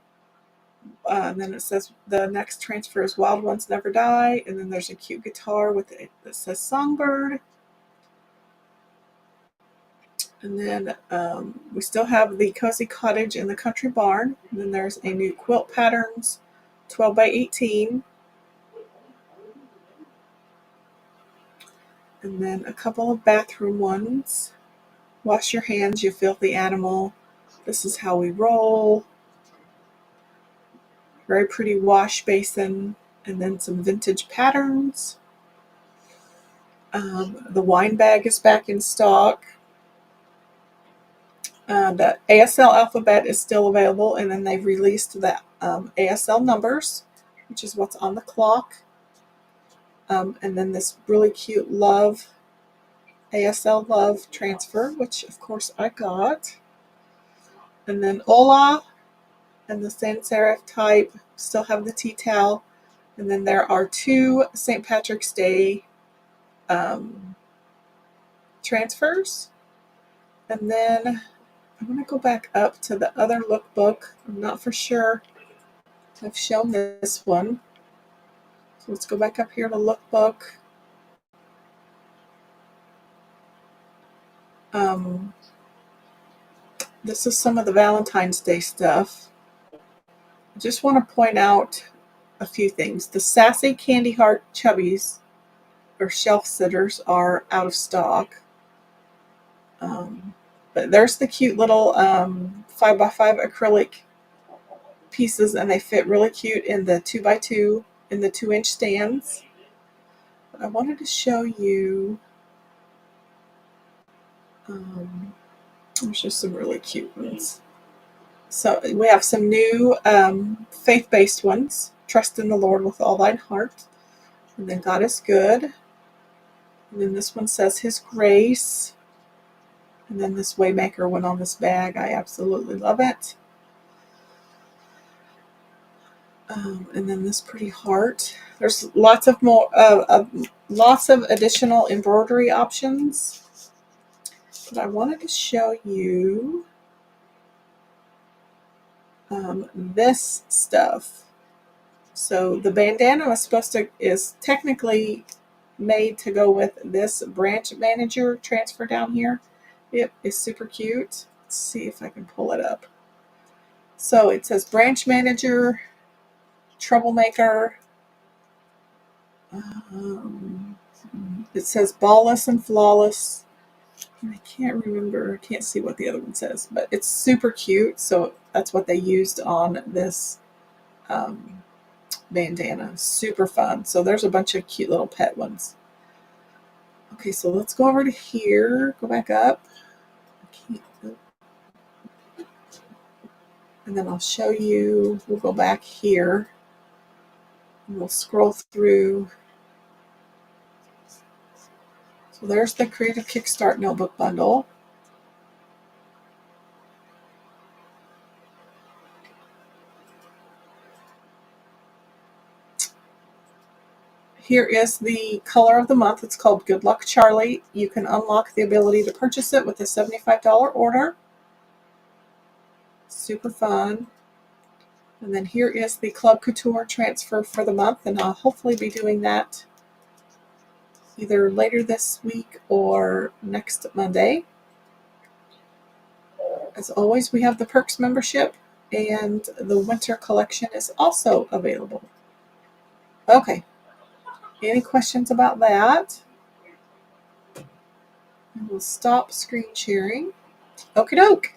And then it says the next transfer is Wild Ones Never Die. And then there's a cute guitar with it that says Songbird. And then we still have the Cozy Cottage and the Country Barn. And then there's a new Quilt Patterns 12 by 18. And then a couple of bathroom ones. Wash your hands, you filthy animal. This is how we roll. Very pretty wash basin. And then some vintage patterns. The wine bag is back in stock. The ASL alphabet is still available, and then they've released the ASL numbers, which is what's on the clock. And then this really cute ASL Love transfer, which of course I got. And then Ola and the sans serif type still have the tea towel. And then there are two St. Patrick's Day transfers. And then I'm going to go back up to the other lookbook. I'm not for sure if I've shown this one. So let's go back up here to lookbook. This is some of the Valentine's Day stuff. I just want to point out a few things. The Sassy Candy Heart Chubbies, or shelf sitters, are out of stock. But there's the cute little 5x5 acrylic pieces, and they fit really cute in the 2x2 in the 2-inch stands. But I wanted to show you There's just some really cute ones. So we have some new faith-based ones. Trust in the Lord with all thine heart. And then God is good. And then this one says His grace. And then this Waymaker one on this bag. I absolutely love it. And then this pretty heart. There's lots of additional embroidery options. But I wanted to show you this stuff. So the bandana is technically made to go with this branch manager transfer down here. It is super cute. Let's see if I can pull it up. So it says branch manager, troublemaker. It says ballless and flawless. I can't remember. I can't see what the other one says, but it's super cute. So that's what they used on this bandana. Super fun. So there's a bunch of cute little pet ones. Okay, so let's go over to here. Go back up. And then I'll show you. We'll go back here. And we'll scroll through. So there's the Creative Kickstart Notebook Bundle. Here is the color of the month. It's called Good Luck Charlie. You can unlock the ability to purchase it with a $75 order. Super fun. And then here is the Club Couture transfer for the month, and I'll hopefully be doing that either later this week or next Monday. As always, we have the Perks membership, and the winter collection is also available. Okay. Any questions about that? And we'll stop screen sharing. Okie doke.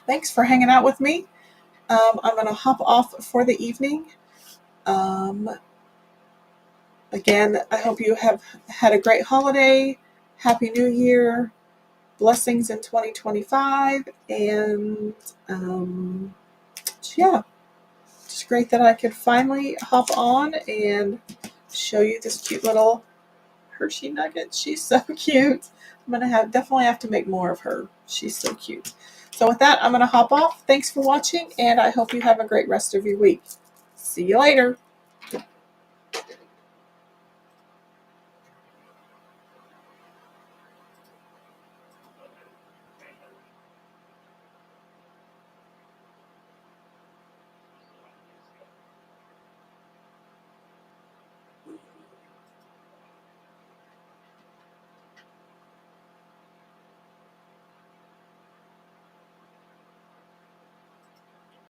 Thanks for hanging out with me. I'm going to hop off for the evening. Again, I hope you have had a great holiday. Happy New Year. Blessings in 2025. And yeah, it's great that I could finally hop on and show you this cute little Hershey Nugget. She's so cute. I'm going to definitely have to make more of her. She's so cute. So with that, I'm going to hop off. Thanks for watching, and I hope you have a great rest of your week. See you later.